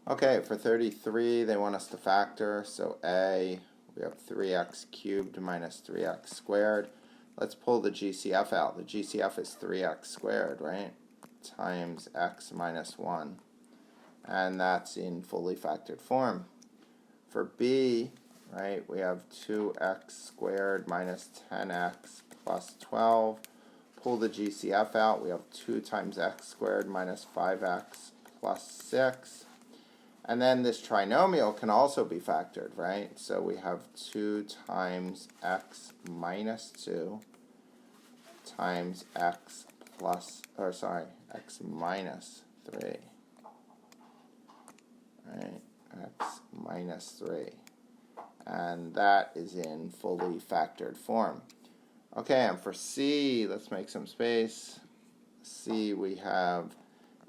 Okay, for 33, they want us to factor. So A, we have 3x cubed minus 3x squared. Let's pull the GCF out. The GCF is 3x squared, right? Times x minus 1. And that's in fully factored form. For B, right, we have 2x squared minus 10x plus 12. Pull the GCF out. We have 2 times x squared minus 5x plus 6. And then this trinomial can also be factored, right? So we have 2 times x minus 2 times x minus 3. Right? X minus 3. And that is in fully factored form. Okay, and for C, let's make some space. C, we have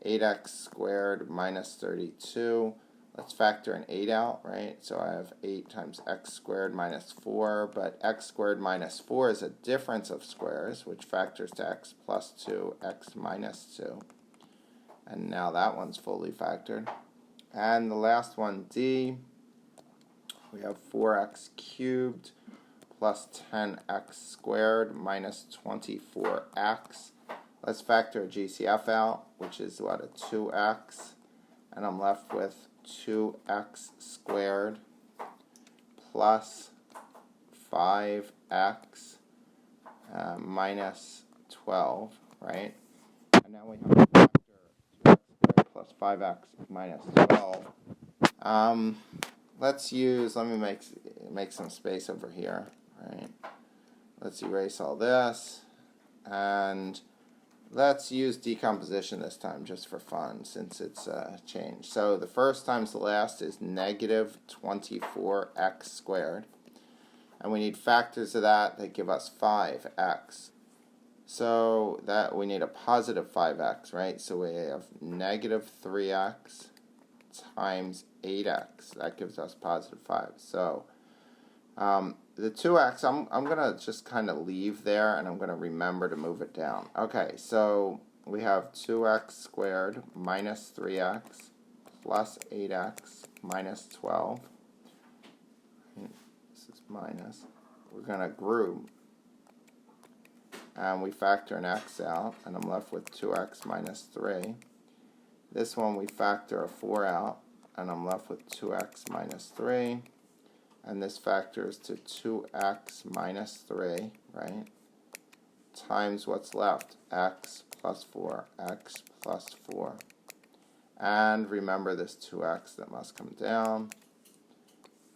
8x squared minus 32. Let's factor an 8 out, right? So I have 8 times x squared minus 4, but x squared minus 4 is a difference of squares, which factors to x plus 2, x minus 2. And now that one's fully factored. And the last one, D, we have 4x cubed plus 10x squared minus 24x. Let's factor a GCF out, which is what, a 2x, and I'm left with 2x squared plus 5x minus 12, right? And now we have to factor 2x squared plus 5x minus 12. Let me make some space over here, right? Let's erase all this, and let's use decomposition this time just for fun since it's changed. So the first times the last is negative 24x squared. And we need factors of that give us 5x. So that we need a positive 5x, right? So we have negative 3x times 8x. That gives us positive 5. So the 2x, I'm going to just kind of leave there, and I'm going to remember to move it down. Okay, so we have 2x squared minus 3x plus 8x minus 12. This is minus. We're going to group, and we factor an x out, and I'm left with 2x minus 3. This one we factor a 4 out, and I'm left with 2x minus 3. And this factors to 2x minus 3, right, times what's left, x plus 4, x plus 4. And remember this 2x that must come down,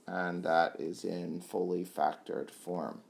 and that is in fully factored form.